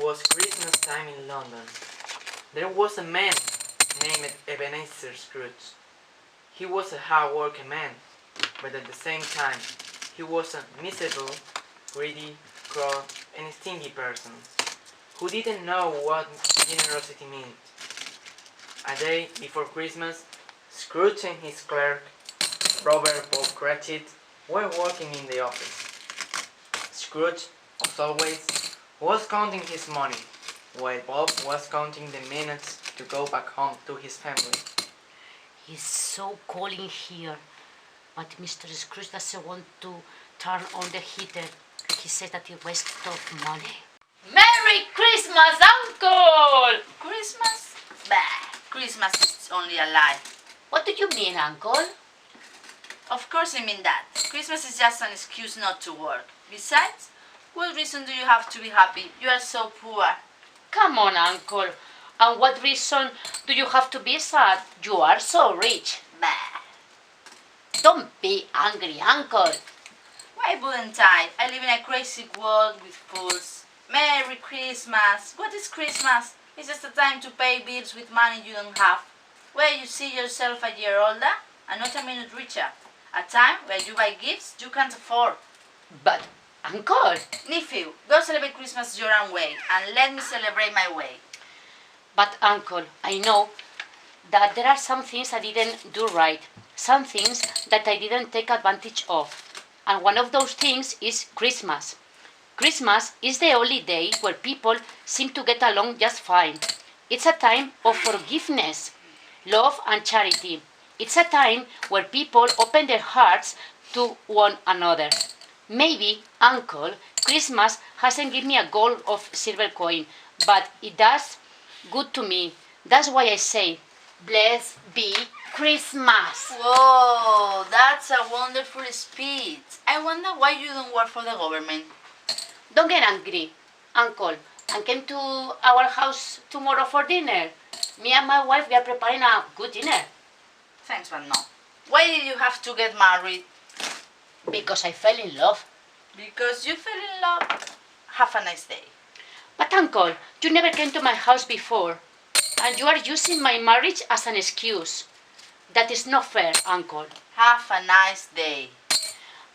was Christmas time in London. There was a man named Ebenezer Scrooge. He was a hard-working man, but at the same time, he was a miserable, greedy, cruel, and stingy person who didn't know what generosity meant. A day before Christmas, Scrooge and his clerk, Robert Bob Cratchit, were working in the office. Scrooge, as always, was counting his money, while Bob was counting the minutes to go back home to his family. It's so cold in here, but Mr. Scrooge doesn't want to turn on the heater. He said that it wastes of money. Merry Christmas, Uncle! Christmas? Bah, Christmas is only a lie. What do you mean, Uncle? Of course I mean that. Christmas is just an excuse not to work. Besides, what reason do you have to be happy? You are so poor. Come on, Uncle. And what reason do you have to be sad? You are so rich. Bah. Don't be angry, Uncle. Why wouldn't I? I live in a crazy world with fools. Merry Christmas. What is Christmas? It's just a time to pay bills with money you don't have. Where you see yourself a year older and not a minute richer. A time where you buy gifts you can't afford. But, Uncle... Nephew, go celebrate Christmas your own way and let me celebrate my way. But, Uncle, I know that there are some things I didn't do right. Some things that I didn't take advantage of. And one of those things is Christmas. Christmas is the only day where people seem to get along just fine. It's a time of forgiveness, love and charity. It's a time where people open their hearts to one another. Maybe, Uncle, Christmas hasn't given me a gold or silver coin, but it does good to me. That's why I say, blessed be Christmas. Whoa, that's a wonderful speech. I wonder why you don't work for the government. Don't get angry, Uncle, and come to our house tomorrow for dinner. Me and my wife, we are preparing a good dinner. Thanks, but no. Why did you have to get married? Because I fell in love. Because you fell in love? Have a nice day. But Uncle, you never came to my house before, and you are using my marriage as an excuse. That is not fair, Uncle. Have a nice day.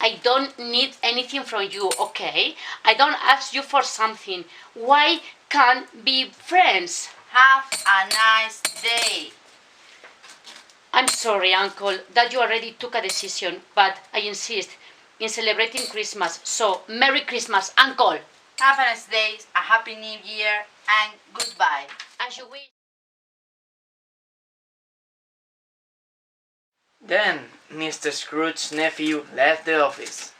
I don't need anything from you, okay? I don't ask you for something. Why can't be friends? Have a nice day. I'm sorry, Uncle, that you already took a decision, but I insist in celebrating Christmas. So, Merry Christmas, Uncle. Have a nice day, a Happy New Year, and goodbye. As you wish. Then Mr. Scrooge's nephew left the office.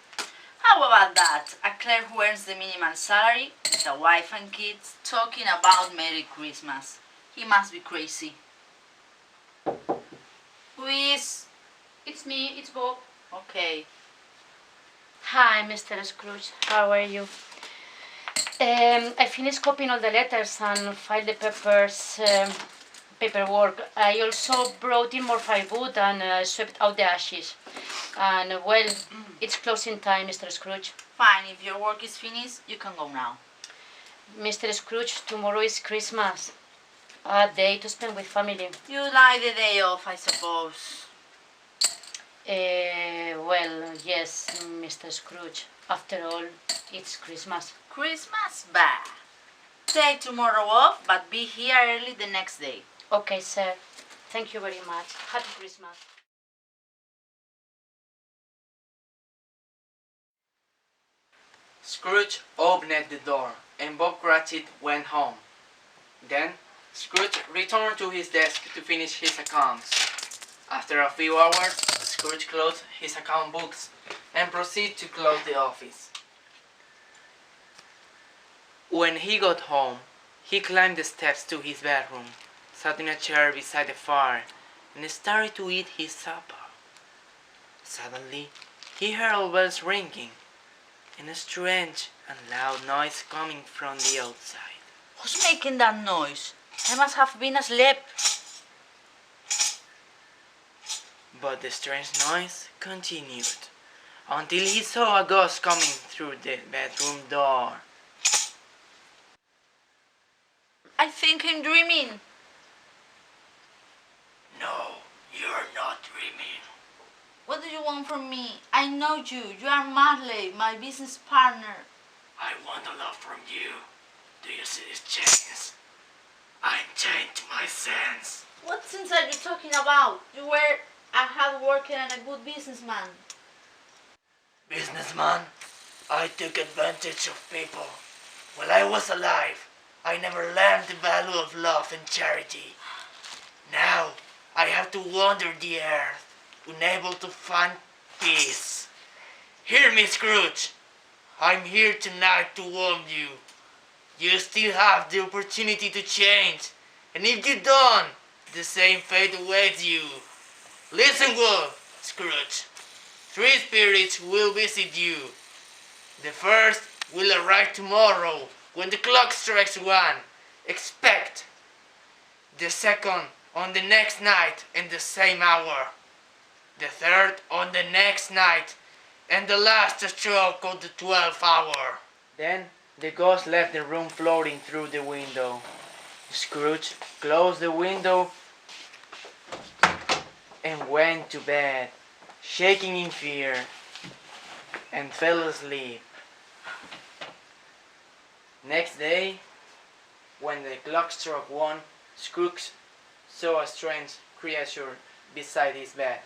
How about that? A clerk who earns the minimum salary, with a wife and kids, talking about Merry Christmas. He must be crazy. Who is? It's me, it's Bob. Okay. Hi, Mr. Scrooge. How are you? I finished copying all the letters and filed the paperwork. I also brought in more firewood and swept out the ashes. And, well, it's closing time, Mr. Scrooge. Fine, if your work is finished, you can go now. Mr. Scrooge, tomorrow is Christmas. A day to spend with family. You like the day off, I suppose. Well, yes, Mr. Scrooge. After all, it's Christmas. Christmas? Bah. Take tomorrow off, but be here early the next day. Okay, sir. Thank you very much. Happy Christmas. Scrooge opened the door and Bob Cratchit went home. Then Scrooge returned to his desk to finish his accounts. After a few hours, Scrooge closed his account books and proceeded to close the office. When he got home, he climbed the steps to his bedroom, sat in a chair beside the fire, and started to eat his supper. Suddenly, he heard bells ringing, and a strange and loud noise coming from the outside. Who's making that noise? I must have been asleep. But the strange noise continued, until he saw a ghost coming through the bedroom door. I think I'm dreaming. No, you're not dreaming. What do you want from me? I know you. You are Marley, my business partner. I want a lot from you. Do you see these chains? I'm chained to my sense. What sense are you talking about? You were a hard worker and a good businessman. Businessman, I took advantage of people. While I was alive, I never learned the value of love and charity. Now, I have to wander the earth, unable to find peace. Hear me, Scrooge. I'm here tonight to warn you. You still have the opportunity to change, and if you don't, the same fate awaits you. Listen well, Scrooge. 3 spirits will visit you. The first will arrive tomorrow when the clock strikes 1. Expect. The second on the next night in the same hour. The third on the next night, and the last stroke of the 12th hour. Then the ghost left the room floating through the window. Scrooge closed the window and went to bed, shaking in fear, and fell asleep. Next day, when the clock struck 1, Scrooge saw a strange creature beside his bed.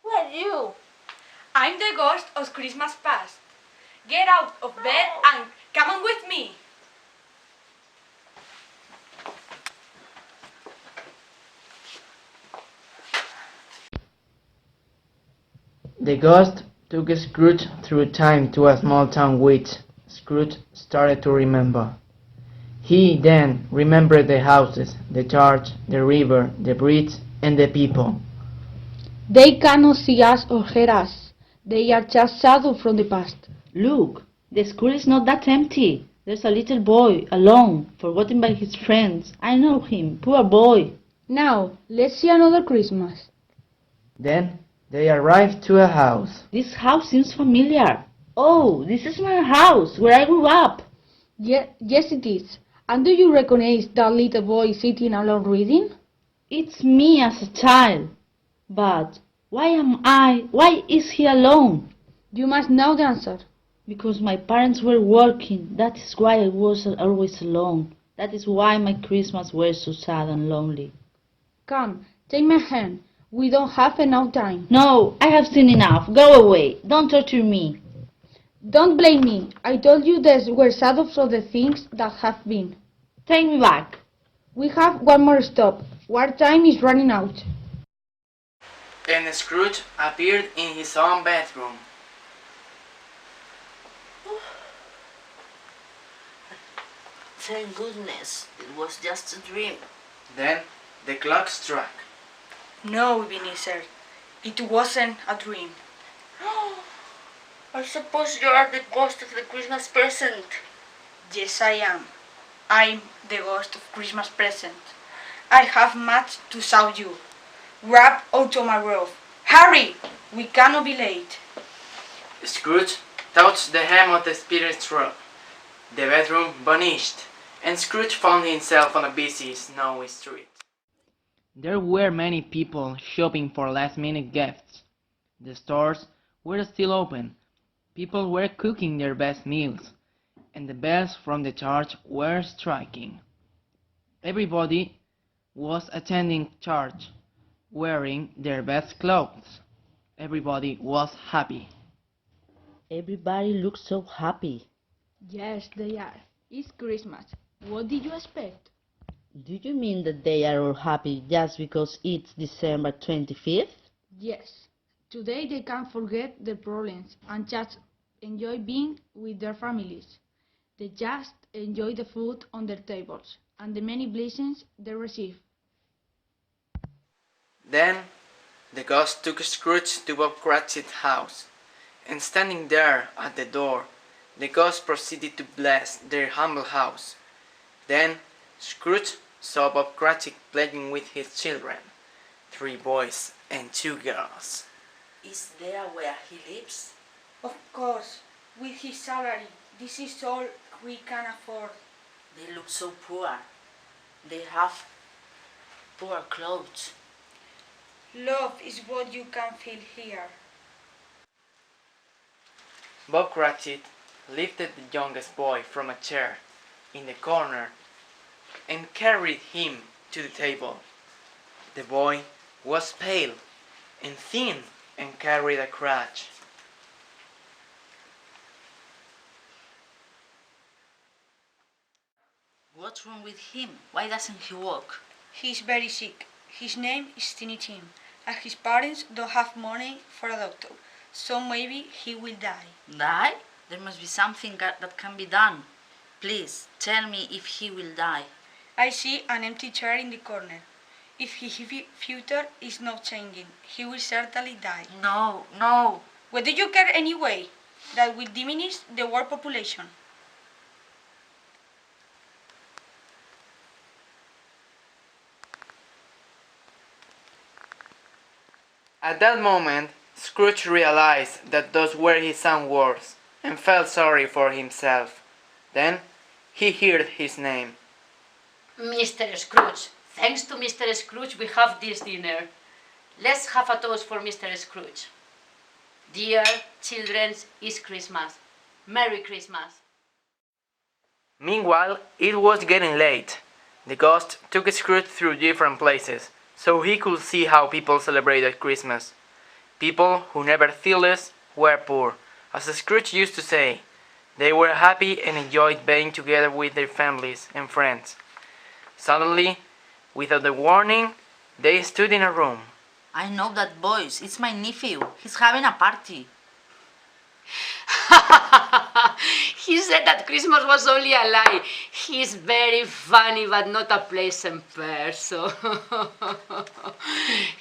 Who are you? I'm the ghost of Christmas past. Get out of bed and come on with me. The ghost took Scrooge through time to a small town which Scrooge started to remember. He then remembered the houses, the church, the river, the bridge, and the people. They cannot see us or hear us. They are just shadows from the past. Look, the school is not that empty. There's a little boy, alone, forgotten by his friends. I know him, poor boy. Now, let's see another Christmas. Then they arrived to a house. This house seems familiar. Oh, this is my house, where I grew up. Yes, it is. And do you recognize that little boy sitting alone reading? It's me as a child. But why is he alone? You must know the answer. Because my parents were working. That is why I was always alone. That is why my Christmas were so sad and lonely. Come, take my hand. We don't have enough time. No, I have seen enough. Go away. Don't torture me. Don't blame me. I told you these were shadows of the things that have been. Take me back. We have one more stop. Our time is running out. And Scrooge appeared in his own bedroom. Thank goodness, it was just a dream. Then the clock struck. No, Ebenezer, it wasn't a dream. I suppose you are the ghost of the Christmas present. Yes, I am. I'm the ghost of Christmas present. I have much to show you. Grab onto my roof. Hurry! We cannot be late. Scrooge touched the hem of the spirit's robe. The bedroom vanished, and Scrooge found himself on a busy, snowy street. There were many people shopping for last-minute gifts. The stores were still open. People were cooking their best meals, and the bells from the church were striking. Everybody was attending church, wearing their best clothes. Everybody was happy. Everybody looks so happy. Yes, they are. It's Christmas. What did you expect? Do you mean that they are all happy just because it's December 25th? Yes. Today they can forget their problems and just enjoy being with their families. They just enjoy the food on their tables and the many blessings they receive. Then the ghost took Scrooge to Bob Cratchit's house, and standing there at the door, the ghost proceeded to bless their humble house. Then Scrooge saw Bob Cratchit playing with his children, 3 boys and 2 girls. Is there where he lives? Of course, with his salary, this is all we can afford. They look so poor. They have poor clothes. Love is what you can feel here. Bob Cratchit lifted the youngest boy from a chair in the corner and carried him to the table. The boy was pale and thin and carried a crutch. What's wrong with him? Why doesn't he walk? He's very sick. His name is Tiny Tim, and his parents don't have money for a doctor, so maybe he will die. Die? There must be something that can be done. Please, tell me if he will die. I see an empty chair in the corner. If his future is not changing, he will certainly die. No, no. What do you care anyway? That will diminish the world population. At that moment, Scrooge realized that those were his own words and felt sorry for himself. Then he heard his name. Mr. Scrooge. Thanks to Mr. Scrooge, we have this dinner. Let's have a toast for Mr. Scrooge. Dear children, it's Christmas. Merry Christmas. Meanwhile, it was getting late. The ghost took Scrooge through different places, so he could see how people celebrated Christmas. People who never felt less were poor. As Scrooge used to say, they were happy and enjoyed being together with their families and friends. Suddenly, without a warning, they stood in a room. I know that voice. It's my nephew. He's having a party. He said that Christmas was only a lie. He's very funny but not a pleasant person.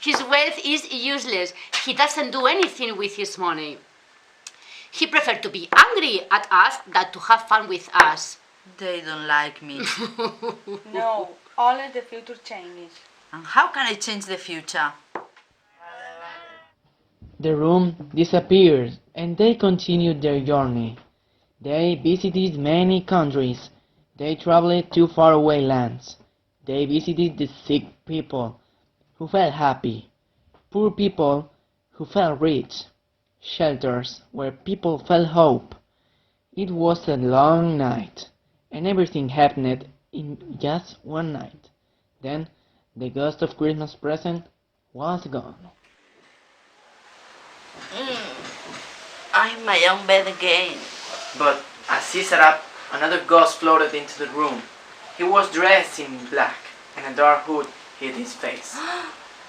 His wealth is useless. He doesn't do anything with his money. He prefers to be angry at us than to have fun with us. They don't like me. No, only the future changes. And how can I change the future? The room disappeared, and they continued their journey. They visited many countries. They traveled to faraway lands. They visited the sick people, who felt happy, poor people, who felt rich, shelters where people felt hope. It was a long night, and everything happened in just one night. Then the ghost of Christmas present was gone. I'm in my own bed again. But as he sat up, another ghost floated into the room. He was dressed in black, and a dark hood hid his face.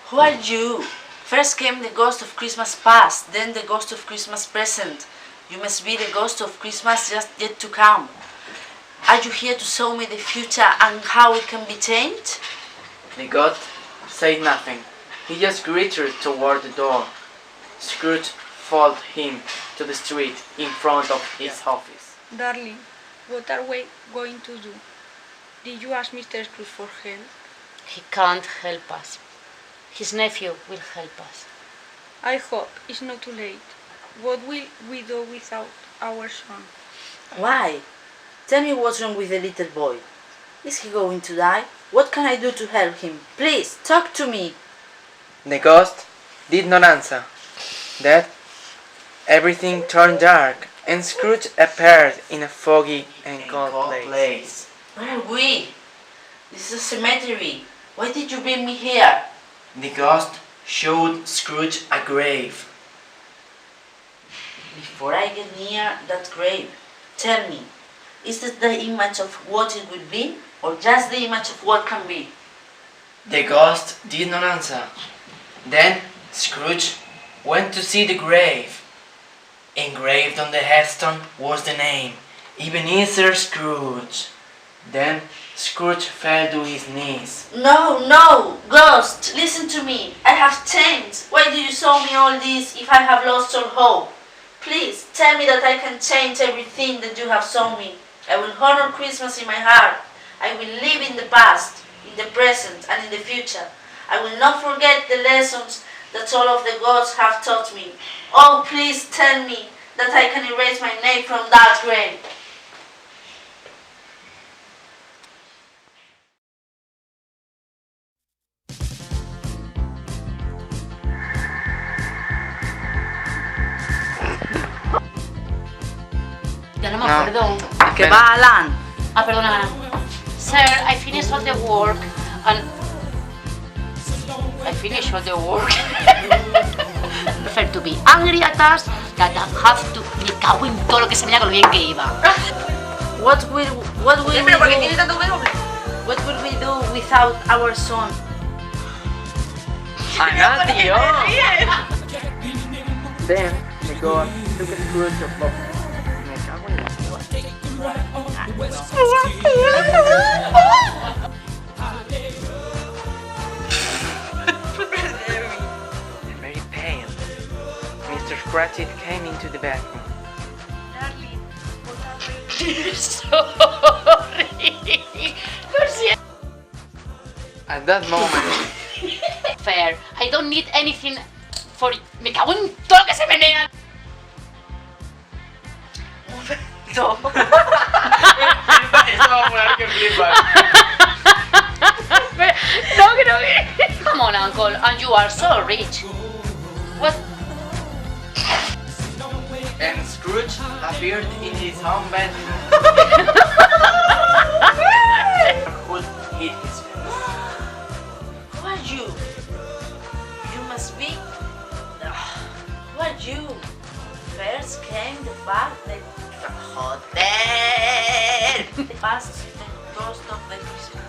Who are you? First came the ghost of Christmas past, then the ghost of Christmas present. You must be the ghost of Christmas just yet to come. Are you here to show me the future and how it can be changed? The ghost said nothing. He just glittered toward the door. Scrooge followed him to the street in front of his office. Darling, what are we going to do? Did you ask Mr. Scrooge for help? He can't help us. His nephew will help us. I hope it's not too late. What will we do without our son? Why? Tell me what's wrong with the little boy. Is he going to die? What can I do to help him? Please, talk to me. The ghost did not answer. Then everything turned dark, and Scrooge appeared in a foggy and cold place. Where are we? This is a cemetery. Why did you bring me here? The ghost showed Scrooge a grave. Before I get near that grave, tell me, is it the image of what it will be, or just the image of what can be? The ghost did not answer. Then Scrooge went to see the grave. Engraved on the headstone was the name, Ebenezer Scrooge. Then Scrooge fell to his knees. No, no, ghost, listen to me. I have changed. Why do you show me all this if I have lost all hope? Please, tell me that I can change everything that you have shown me. I will honor Christmas in my heart. I will live in the past, in the present, and in the future. I will not forget the lessons That's all of the gods have taught me. Oh, please tell me that I can erase my name from that grave. Ya no me acuerdo. Que va Alain. Ah, perdona. Sir, I finished all the work and... I finished all the work. Prefer to be angry at us that I have to... Me cago en todo lo que se me da con lo bien que iba. What will we do? What will we do without our son? ¡Anda, tío! Then the god took a Scrooge of love. Me cago en la Very pale. Mr. Cratchit came into the bedroom. Darling, what are you Sorry. At that moment, Fair. I don't need anything for... Me cago en todo lo que se menea. Eso va a poner que flipas. No, creo que... Come on, uncle, and you are so rich. What? And Scrooge appeared in his own bedroom. Who hid his face. Who are you? You must be... Who are you? First came the fact that... Joder! Past the ghost of the Christmas.